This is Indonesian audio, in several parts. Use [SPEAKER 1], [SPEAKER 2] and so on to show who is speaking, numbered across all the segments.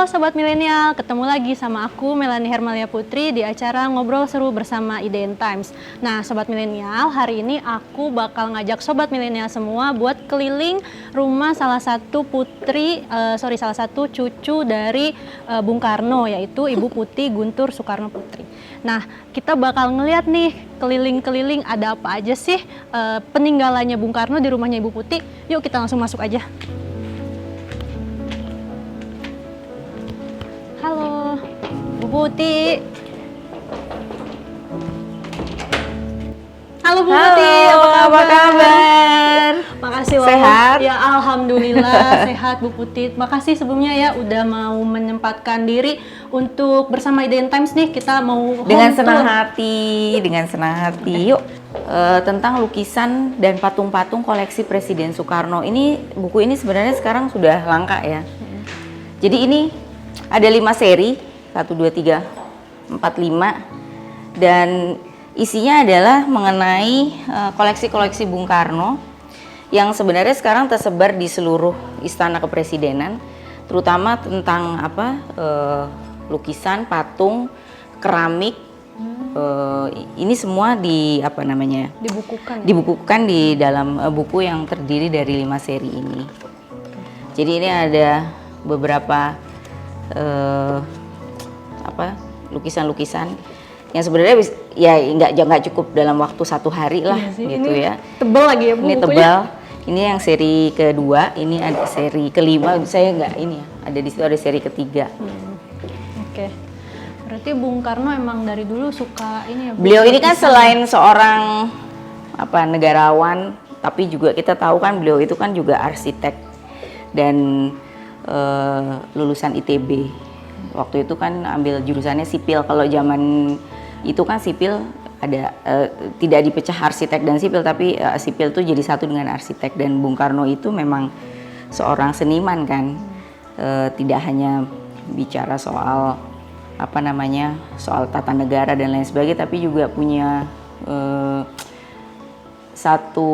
[SPEAKER 1] Halo Sobat Milenial, ketemu lagi sama aku Melanie Hermalia Putri di acara Ngobrol Seru bersama IDN Times. Nah Sobat Milenial, hari ini aku bakal ngajak Sobat Milenial semua buat keliling rumah salah satu salah satu cucu dari Bung Karno, yaitu Ibu Putih Guntur Soekarno Putri. Nah kita bakal ngeliat nih keliling-keliling ada apa aja sih peninggalannya Bung Karno di rumahnya Ibu Putih. Yuk kita langsung masuk aja. Halo, Bu Putih. Halo Bu Putih,
[SPEAKER 2] apa kabar?
[SPEAKER 1] Makasih loh.
[SPEAKER 2] Sehat?
[SPEAKER 1] Ya alhamdulillah sehat Bu Putih. Makasih sebelumnya ya udah mau menyempatkan diri untuk bersama IDN Times nih, kita mau
[SPEAKER 2] Dengan
[SPEAKER 1] home
[SPEAKER 2] senang
[SPEAKER 1] tour.
[SPEAKER 2] hati. Yuk, tentang lukisan dan patung-patung koleksi Presiden Soekarno. Buku ini sebenarnya sekarang sudah langka ya. Jadi ini ada 5 seri, 1, 2, 3, 4, 5. Dan isinya adalah mengenai koleksi-koleksi Bung Karno yang sebenarnya sekarang tersebar di seluruh istana kepresidenan, terutama tentang lukisan, patung, keramik. Ini semua dibukukan di dalam buku yang terdiri dari 5 seri ini. Jadi ini ada beberapa lukisan-lukisan yang sebenarnya ya nggak cukup dalam waktu 1 hari lah,
[SPEAKER 1] Iya
[SPEAKER 2] gitu
[SPEAKER 1] ini
[SPEAKER 2] ya.
[SPEAKER 1] Tebal lagi ya Bu
[SPEAKER 2] Ini
[SPEAKER 1] bukunya.
[SPEAKER 2] tebal. Ini yang seri kedua, ini ada seri kelima. Saya nggak ini ya. Ada di situ ada seri ketiga.
[SPEAKER 1] Oke. Berarti Bung Karno emang dari dulu suka ini ya Bu.
[SPEAKER 2] Beliau ini kan
[SPEAKER 1] lukisan.
[SPEAKER 2] selain seorang negarawan, tapi juga kita tahu kan beliau itu kan juga arsitek dan lulusan ITB. Waktu itu kan ambil jurusannya sipil. Kalau zaman itu kan sipil ada tidak dipecah arsitek dan sipil, tapi sipil itu jadi satu dengan arsitek. Dan Bung Karno itu memang seorang seniman kan, tidak hanya bicara soal soal tata negara dan lain sebagainya, tapi juga punya satu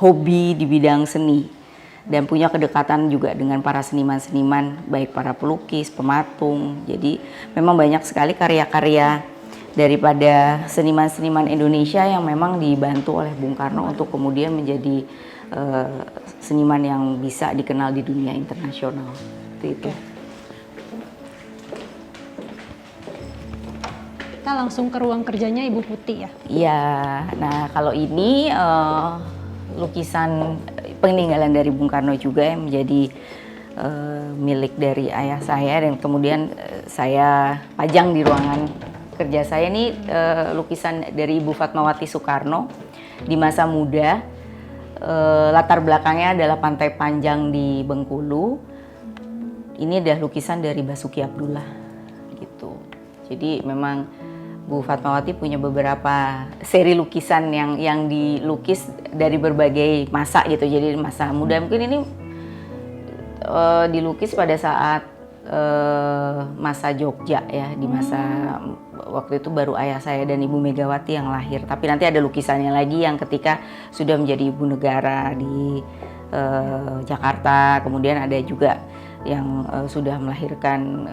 [SPEAKER 2] hobi di bidang seni. Dan punya kedekatan juga dengan para seniman-seniman, baik para pelukis, pematung. Jadi memang banyak sekali karya-karya daripada seniman-seniman Indonesia yang memang dibantu oleh Bung Karno untuk kemudian menjadi seniman yang bisa dikenal di dunia internasional. Itu.
[SPEAKER 1] Kita langsung ke ruang kerjanya Ibu Putih ya.
[SPEAKER 2] Iya, nah kalau ini lukisan peninggalan dari Bung Karno juga yang menjadi milik dari ayah saya, dan kemudian saya pajang di ruangan kerja saya. Ini lukisan dari Ibu Fatmawati Soekarno di masa muda. Latar belakangnya adalah Pantai Panjang di Bengkulu. Ini adalah lukisan dari Basuki Abdullah gitu. Jadi memang Bu Fatmawati punya beberapa seri lukisan yang dilukis dari berbagai masa gitu. Jadi masa muda, mungkin ini dilukis pada saat masa Jogja ya, di masa waktu itu baru ayah saya dan Ibu Megawati yang lahir. Tapi nanti ada lukisannya lagi yang ketika sudah menjadi ibu negara di Jakarta. Kemudian ada juga yang sudah melahirkan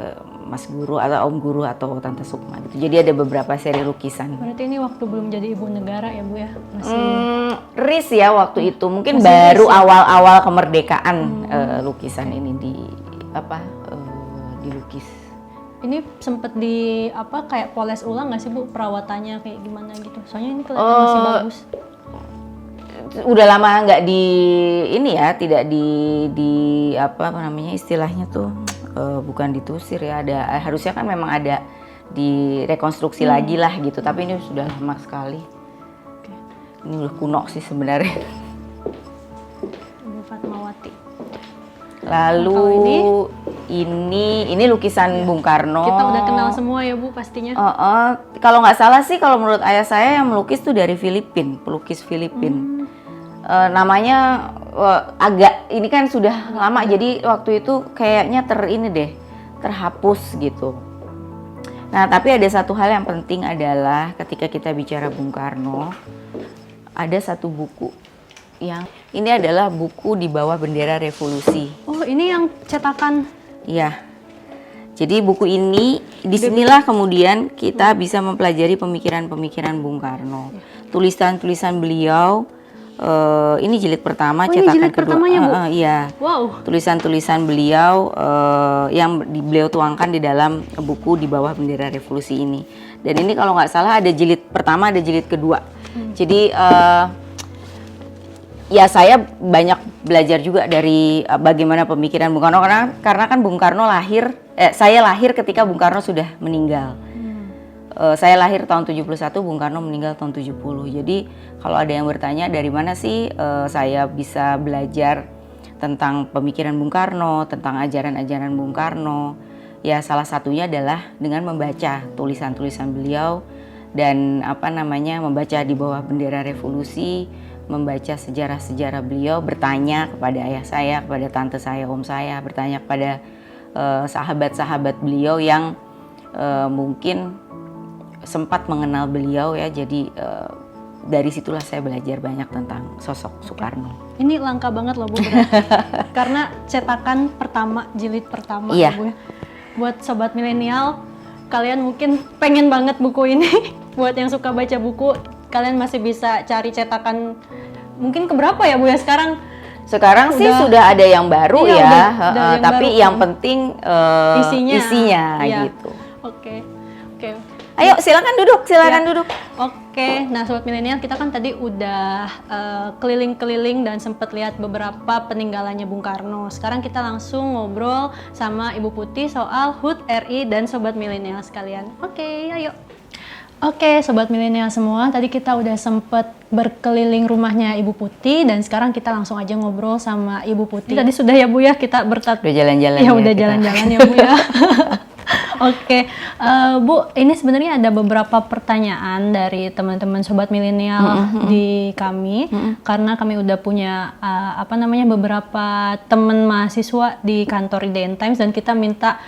[SPEAKER 2] Mas Guru atau Om Guru atau Tante Sukma gitu. Jadi ada beberapa seri lukisan.
[SPEAKER 1] Berarti ini waktu belum jadi ibu negara ya Bu ya? Masih
[SPEAKER 2] RIS ya waktu itu. Mungkin
[SPEAKER 1] Masih
[SPEAKER 2] baru
[SPEAKER 1] RIS ya?
[SPEAKER 2] awal-awal kemerdekaan lukisan ini dilukis.
[SPEAKER 1] ini sempet kayak poles ulang nggak sih Bu, perawatannya kayak gimana gitu? Soalnya ini kelihatan masih bagus.
[SPEAKER 2] Udah lama nggak tidak istilahnya tuh bukan ditusir ya, harusnya kan memang ada direkonstruksi lagi lah gitu, tapi ini sudah lama sekali. Ini udah kuno sih sebenarnya.
[SPEAKER 1] Ibu Fatmawati.
[SPEAKER 2] Lalu ini lukisan Bung Karno.
[SPEAKER 1] Kita udah kenal semua ya Bu pastinya.
[SPEAKER 2] Kalau nggak salah sih, kalau menurut ayah saya yang melukis tuh dari pelukis Filipin. Namanya ini kan sudah lama, jadi waktu itu kayaknya terhapus gitu. Nah, tapi ada satu hal yang penting adalah ketika kita bicara Bung Karno, ada satu buku ini adalah buku di bawah bendera revolusi.
[SPEAKER 1] Oh, ini yang cetakan
[SPEAKER 2] Iya. Jadi buku ini, disinilah kemudian kita bisa mempelajari pemikiran-pemikiran Bung Karno. Tulisan-tulisan beliau, ini jilid pertama,
[SPEAKER 1] ini
[SPEAKER 2] cetakan
[SPEAKER 1] jilid
[SPEAKER 2] kedua.
[SPEAKER 1] pertamanya, Bu?
[SPEAKER 2] Iya.
[SPEAKER 1] Wow.
[SPEAKER 2] Tulisan-tulisan beliau yang beliau tuangkan di dalam buku Di Bawah Bendera Revolusi ini. Dan ini kalau nggak salah ada jilid pertama, ada jilid kedua. Jadi ya saya banyak belajar juga dari bagaimana pemikiran Bung Karno, karena kan Bung Karno saya lahir ketika Bung Karno sudah meninggal. Saya lahir tahun 71, Bung Karno meninggal tahun 70. Jadi kalau ada yang bertanya dari mana sih saya bisa belajar tentang pemikiran Bung Karno, tentang ajaran-ajaran Bung Karno, ya salah satunya adalah dengan membaca tulisan-tulisan beliau dan membaca Di Bawah Bendera Revolusi, membaca sejarah-sejarah beliau, bertanya kepada ayah saya, kepada tante saya, om saya, bertanya kepada sahabat-sahabat beliau yang mungkin sempat mengenal beliau ya. Jadi dari situlah saya belajar banyak tentang sosok Soekarno.
[SPEAKER 1] Ini langka banget loh, Bu, berarti. Karena cetakan pertama, jilid pertama,
[SPEAKER 2] Iya.
[SPEAKER 1] Bu. Buat sobat milenial, kalian mungkin pengen banget buku ini. Buat yang suka baca buku, kalian masih bisa cari cetakan mungkin keberapa ya, Bu ya sekarang?
[SPEAKER 2] Sekarang sih sudah ada yang baru
[SPEAKER 1] Iya,
[SPEAKER 2] ya,
[SPEAKER 1] udah yang
[SPEAKER 2] tapi
[SPEAKER 1] baru.
[SPEAKER 2] yang penting isinya
[SPEAKER 1] Iya.
[SPEAKER 2] gitu.
[SPEAKER 1] Oke.
[SPEAKER 2] Ayo silakan duduk.
[SPEAKER 1] Oke, nah sobat milenial, kita kan tadi udah keliling-keliling dan sempat lihat beberapa peninggalannya Bung Karno. Sekarang kita langsung ngobrol sama Ibu Putih soal HUT RI dan sobat milenial sekalian. Oke, ayo. Oke, sobat milenial semua, tadi kita udah sempet berkeliling rumahnya Ibu Putih dan sekarang kita langsung aja ngobrol sama Ibu Putih. Tadi sudah ya, Bu ya, kita
[SPEAKER 2] Udah jalan-jalan
[SPEAKER 1] ya udah jalan-jalan ya, Bu ya. Oke, Bu, ini sebenarnya ada beberapa pertanyaan dari teman-teman sobat milenial di kami, karena kami udah punya beberapa teman mahasiswa di kantor IDN Times dan kita minta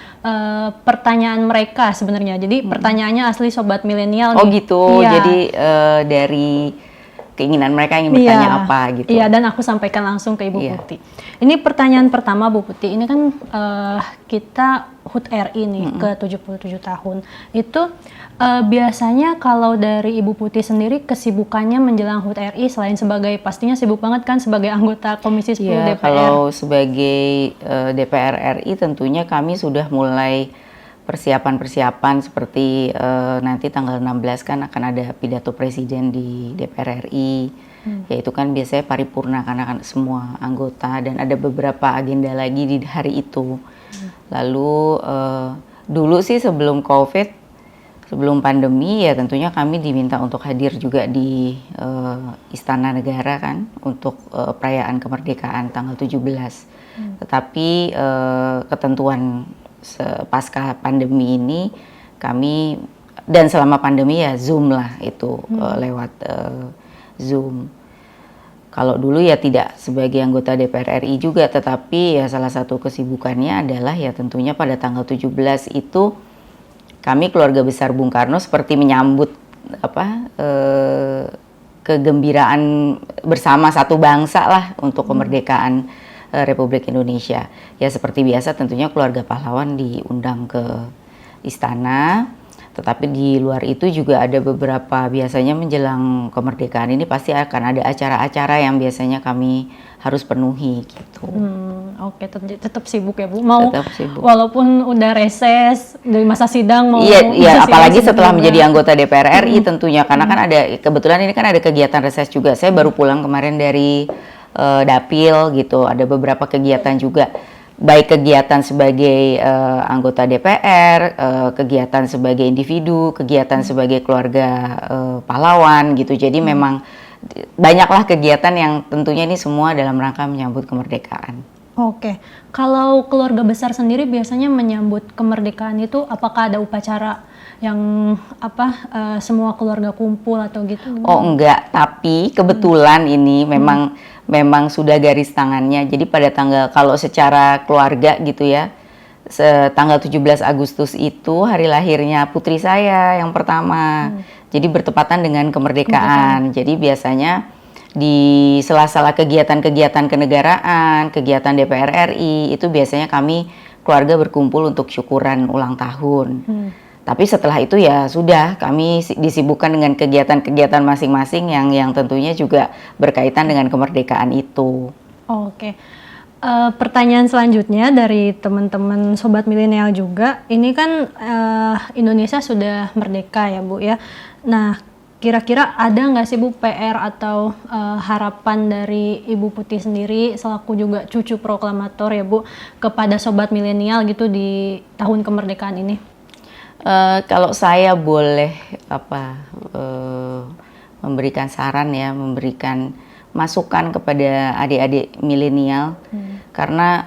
[SPEAKER 1] pertanyaan mereka sebenarnya. Jadi pertanyaannya asli sobat milenial.
[SPEAKER 2] Oh gitu,
[SPEAKER 1] Iya.
[SPEAKER 2] jadi dari keinginan mereka ingin bertanya apa gitu.
[SPEAKER 1] Iya, dan aku sampaikan langsung ke Ibu
[SPEAKER 2] Iya.
[SPEAKER 1] Putih. Ini pertanyaan pertama, Bu Putih. Ini kan kita HUT RI nih ke 77 tahun. Itu biasanya kalau dari Ibu Putih sendiri kesibukannya menjelang HUT RI selain sebagai, pastinya sibuk banget kan sebagai anggota Komisi 10
[SPEAKER 2] Iya,
[SPEAKER 1] DPR.
[SPEAKER 2] kalau sebagai DPR RI tentunya kami sudah mulai persiapan-persiapan seperti nanti tanggal 16 kan akan ada pidato presiden di DPR RI, yaitu kan biasanya paripurna karena kan semua anggota dan ada beberapa agenda lagi di hari itu. Lalu dulu sih sebelum COVID, sebelum pandemi ya tentunya kami diminta untuk hadir juga di Istana Negara kan untuk perayaan kemerdekaan tanggal 17. Tetapi ketentuan pasca pandemi ini kami, dan selama pandemi ya Zoom lah itu, lewat Zoom. Kalau dulu ya tidak sebagai anggota DPR RI juga, tetapi ya salah satu kesibukannya adalah ya tentunya pada tanggal 17 itu kami keluarga besar Bung Karno seperti menyambut kegembiraan bersama satu bangsa lah untuk kemerdekaan Republik Indonesia. Ya seperti biasa tentunya keluarga pahlawan diundang ke istana, tetapi di luar itu juga ada beberapa, biasanya menjelang kemerdekaan ini pasti akan ada acara-acara yang biasanya kami harus penuhi gitu.
[SPEAKER 1] Oke, tetap sibuk ya, Bu. Mau
[SPEAKER 2] Tetap sibuk.
[SPEAKER 1] walaupun udah reses dari masa sidang mau
[SPEAKER 2] Iya,
[SPEAKER 1] masa
[SPEAKER 2] apalagi
[SPEAKER 1] sidang
[SPEAKER 2] setelah
[SPEAKER 1] juga.
[SPEAKER 2] menjadi anggota DPR RI tentunya, karena kan ada, kebetulan ini kan ada kegiatan reses juga. Saya baru pulang kemarin dari Dapil gitu, ada beberapa kegiatan juga, baik kegiatan sebagai anggota DPR, kegiatan sebagai individu, kegiatan sebagai keluarga pahlawan gitu. Jadi memang banyaklah kegiatan yang tentunya ini semua dalam rangka menyambut kemerdekaan.
[SPEAKER 1] Oke, kalau keluarga besar sendiri biasanya menyambut kemerdekaan itu apakah ada upacara yang semua keluarga kumpul atau gitu?
[SPEAKER 2] Oh enggak, tapi kebetulan ini memang sudah garis tangannya. Jadi pada kalau secara keluarga gitu ya, tanggal 17 Agustus itu hari lahirnya putri saya yang pertama. Jadi bertepatan dengan kemerdekaan. Jadi biasanya di sela-sela kegiatan-kegiatan kenegaraan, kegiatan DPR RI itu biasanya kami keluarga berkumpul untuk syukuran ulang tahun. Tapi setelah itu ya sudah, kami disibukkan dengan kegiatan-kegiatan masing-masing yang tentunya juga berkaitan dengan kemerdekaan itu.
[SPEAKER 1] Oke. Pertanyaan selanjutnya dari teman-teman Sobat Milenial juga, ini kan Indonesia sudah merdeka ya Bu ya. Nah, kira-kira ada nggak sih Bu PR atau harapan dari Ibu Putih sendiri selaku juga cucu proklamator ya Bu kepada Sobat Milenial gitu di tahun kemerdekaan ini?
[SPEAKER 2] Kalau saya boleh memberikan saran ya, memberikan masukan kepada adik-adik milenial, karena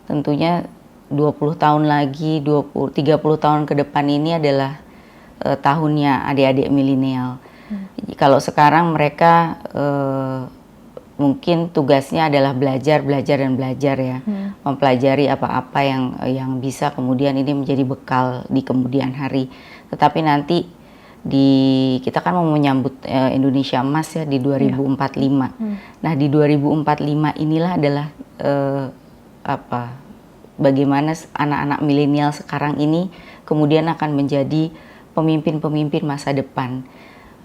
[SPEAKER 2] tentunya 20 tahun lagi, 30 tahun ke depan ini adalah tahunnya adik-adik milenial. Kalau sekarang mereka mungkin tugasnya adalah belajar ya, mempelajari apa-apa yang bisa kemudian ini menjadi bekal di kemudian hari. Tetapi nanti kita kan mau menyambut Indonesia Emas ya di 2045. Nah, di 2045 inilah adalah bagaimana anak-anak milenial sekarang ini kemudian akan menjadi pemimpin-pemimpin masa depan.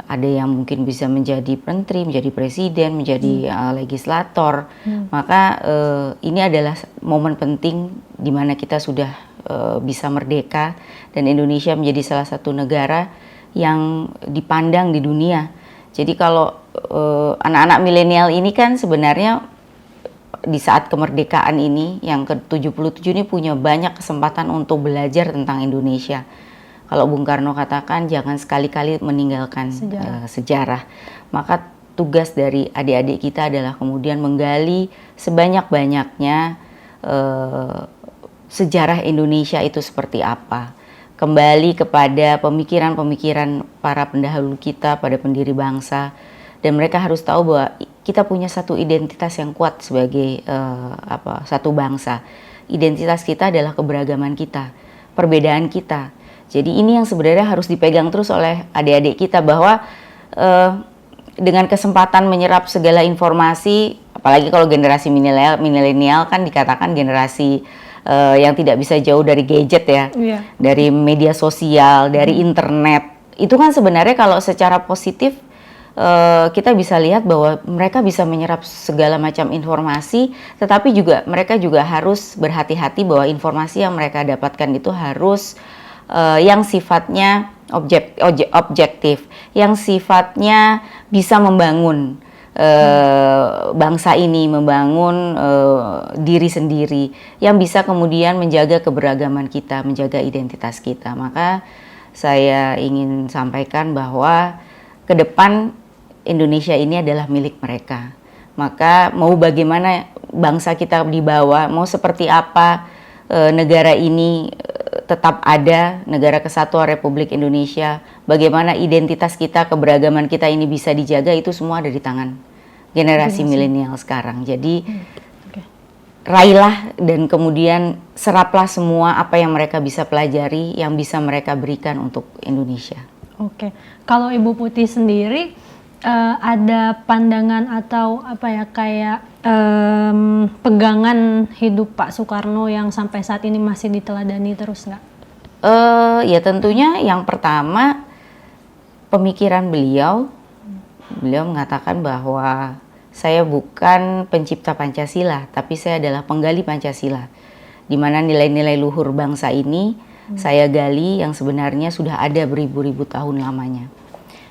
[SPEAKER 2] Ada yang mungkin bisa menjadi menteri, menjadi presiden, menjadi legislator. Maka ini adalah momen penting di mana kita sudah bisa merdeka dan Indonesia menjadi salah satu negara yang dipandang di dunia. Jadi kalau anak-anak milenial ini kan sebenarnya di saat kemerdekaan ini yang ke-77 ini punya banyak kesempatan untuk belajar tentang Indonesia. Kalau Bung Karno katakan jangan sekali-kali meninggalkan sejarah. Maka tugas dari adik-adik kita adalah kemudian menggali sebanyak-banyaknya sejarah Indonesia itu seperti apa. Kembali kepada pemikiran-pemikiran para pendahulu kita, pada pendiri bangsa. Dan mereka harus tahu bahwa kita punya satu identitas yang kuat sebagai satu bangsa. Identitas kita adalah keberagaman kita, perbedaan kita. Jadi ini yang sebenarnya harus dipegang terus oleh adik-adik kita, bahwa dengan kesempatan menyerap segala informasi, apalagi kalau generasi milenial kan dikatakan generasi yang tidak bisa jauh dari gadget ya, dari media sosial, dari internet. Itu kan sebenarnya kalau secara positif kita bisa lihat bahwa mereka bisa menyerap segala macam informasi, tetapi juga mereka juga harus berhati-hati bahwa informasi yang mereka dapatkan itu harus yang sifatnya objektif, yang sifatnya bisa membangun bangsa ini, membangun diri sendiri, yang bisa kemudian menjaga keberagaman kita, menjaga identitas kita. Maka saya ingin sampaikan bahwa ke depan Indonesia ini adalah milik mereka. Maka mau bagaimana bangsa kita dibawa, mau seperti apa negara ini tetap ada, negara kesatuan Republik Indonesia, bagaimana identitas kita, keberagaman kita ini bisa dijaga, itu semua ada di tangan generasi milenial sekarang. Jadi raihlah dan kemudian seraplah semua apa yang mereka bisa pelajari, yang bisa mereka berikan untuk Indonesia.
[SPEAKER 1] Oke, kalau Ibu Putih sendiri ada pandangan atau kayak pegangan hidup Pak Soekarno yang sampai saat ini masih diteladani terus nggak?
[SPEAKER 2] Ya tentunya yang pertama pemikiran beliau mengatakan bahwa saya bukan pencipta Pancasila, tapi saya adalah penggali Pancasila, di mana nilai-nilai luhur bangsa ini saya gali yang sebenarnya sudah ada beribu-ribu tahun lamanya.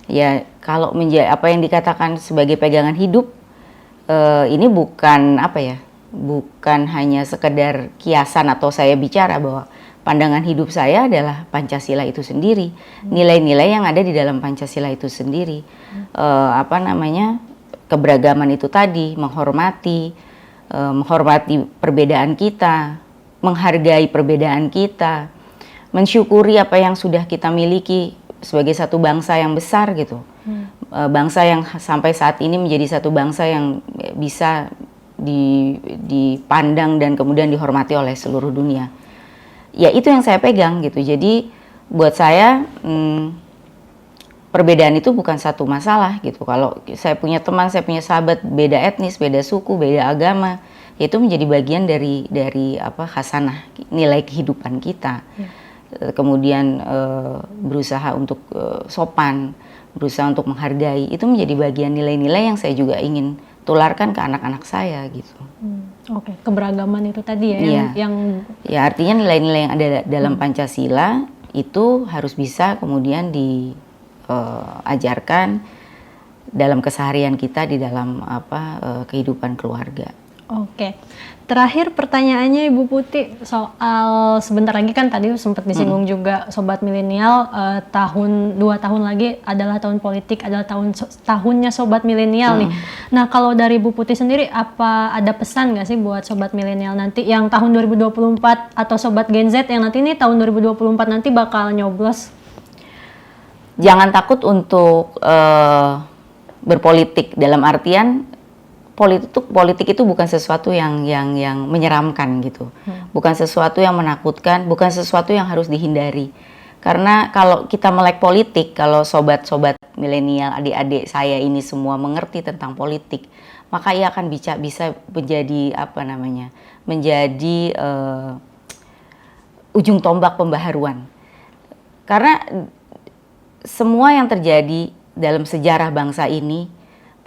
[SPEAKER 2] Ya, kalau apa yang dikatakan sebagai pegangan hidup, ini bukan bukan hanya sekedar kiasan atau saya bicara bahwa pandangan hidup saya adalah Pancasila itu sendiri, nilai-nilai yang ada di dalam Pancasila itu sendiri, keberagaman itu tadi, menghormati perbedaan kita, menghargai perbedaan kita, mensyukuri apa yang sudah kita miliki sebagai satu bangsa yang besar gitu. Bangsa yang sampai saat ini menjadi satu bangsa yang bisa dipandang dan kemudian dihormati oleh seluruh dunia. Ya itu yang saya pegang gitu. Jadi buat saya perbedaan itu bukan satu masalah gitu. Kalau saya punya teman, saya punya sahabat beda etnis, beda suku, beda agama, Itu menjadi bagian dari apa khasanah nilai kehidupan kita. Kemudian berusaha untuk sopan, berusaha untuk menghargai, itu menjadi bagian nilai-nilai yang saya juga ingin tularkan ke anak-anak saya gitu.
[SPEAKER 1] Oke, keberagaman itu tadi ya,
[SPEAKER 2] Iya.
[SPEAKER 1] yang
[SPEAKER 2] Ya artinya nilai-nilai yang ada dalam Pancasila itu harus bisa kemudian diajarkan dalam keseharian kita di dalam kehidupan keluarga.
[SPEAKER 1] Oke, terakhir pertanyaannya Ibu Putih soal sebentar lagi kan tadi sempat disinggung juga Sobat Milenial, 2 tahun lagi adalah tahun politik, adalah tahunnya Sobat Milenial nih. Nah kalau dari Ibu Putih sendiri apa ada pesan nggak sih buat Sobat Milenial nanti yang tahun 2024 atau Sobat Gen Z yang nanti nih tahun 2024 nanti bakal nyoblos?
[SPEAKER 2] Jangan takut untuk berpolitik, dalam artian politik itu bukan sesuatu yang menyeramkan gitu, bukan sesuatu yang menakutkan, bukan sesuatu yang harus dihindari. Karena kalau kita melek politik, kalau sobat-sobat milenial, adik-adik saya ini semua mengerti tentang politik, maka ia akan bisa menjadi menjadi ujung tombak pembaharuan. Karena semua yang terjadi dalam sejarah bangsa ini,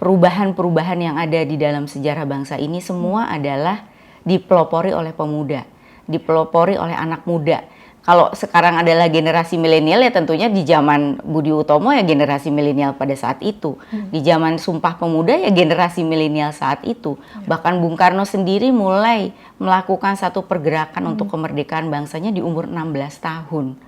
[SPEAKER 2] perubahan-perubahan yang ada di dalam sejarah bangsa ini semua adalah dipelopori oleh pemuda, dipelopori oleh anak muda. Kalau sekarang adalah generasi milenial ya tentunya di zaman Budi Utomo ya generasi milenial pada saat itu. Di zaman Sumpah Pemuda ya generasi milenial saat itu. Bahkan Bung Karno sendiri mulai melakukan satu pergerakan untuk kemerdekaan bangsanya di umur 16 tahun.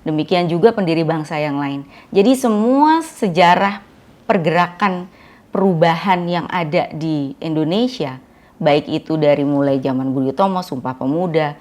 [SPEAKER 2] Demikian juga pendiri bangsa yang lain. Jadi semua sejarah pergerakan perubahan yang ada di Indonesia, baik itu dari mulai zaman Budi Utomo, Sumpah Pemuda,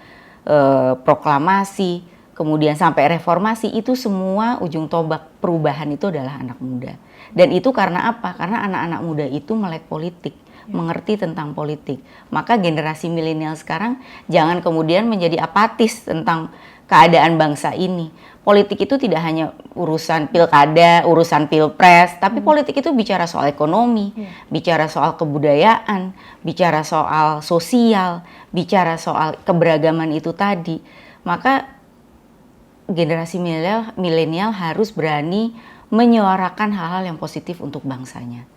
[SPEAKER 2] proklamasi, kemudian sampai reformasi, itu semua ujung tombak perubahan itu adalah anak muda. Dan itu karena apa? Karena anak-anak muda itu melek politik, mengerti tentang politik. Maka generasi milenial sekarang jangan kemudian menjadi apatis tentang keadaan bangsa ini. Politik itu tidak hanya urusan pilkada, urusan pilpres, tapi politik itu bicara soal ekonomi, bicara soal kebudayaan, bicara soal sosial, bicara soal keberagaman itu tadi. Maka generasi milenial harus berani menyuarakan hal-hal yang positif untuk bangsanya.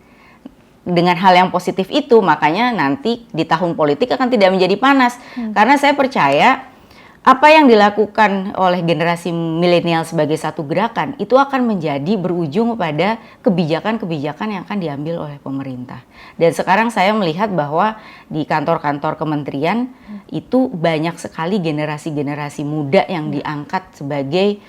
[SPEAKER 2] Dengan hal yang positif itu, makanya nanti di tahun politik akan tidak menjadi panas. Karena saya percaya apa yang dilakukan oleh generasi milenial sebagai satu gerakan itu akan menjadi berujung pada kebijakan-kebijakan yang akan diambil oleh pemerintah. Dan sekarang saya melihat bahwa di kantor-kantor kementerian itu banyak sekali generasi-generasi muda yang diangkat sebagai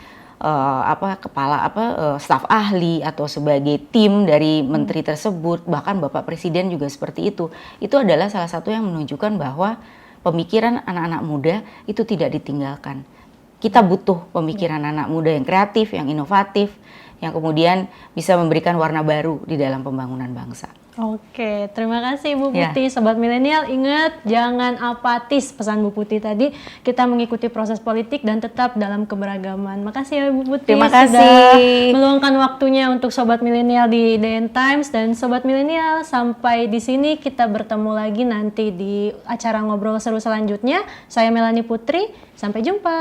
[SPEAKER 2] staf ahli atau sebagai tim dari menteri tersebut. Bahkan Bapak Presiden juga seperti itu. Itu adalah salah satu yang menunjukkan bahwa pemikiran anak-anak muda itu tidak ditinggalkan. Kita butuh pemikiran anak muda yang kreatif, yang inovatif, yang kemudian bisa memberikan warna baru di dalam pembangunan bangsa.
[SPEAKER 1] Oke, terima kasih Bu Putih. Sobat Milenial, ingat jangan apatis, pesan Bu Putih tadi. Kita mengikuti proses politik dan tetap dalam keberagaman. Makasih ya Bu Putih.
[SPEAKER 2] Terima kasih.
[SPEAKER 1] Sudah meluangkan waktunya untuk Sobat Milenial di DN Times. Dan Sobat Milenial, sampai di sini kita bertemu lagi nanti di acara ngobrol seru selanjutnya. Saya Melanie Putri, sampai jumpa.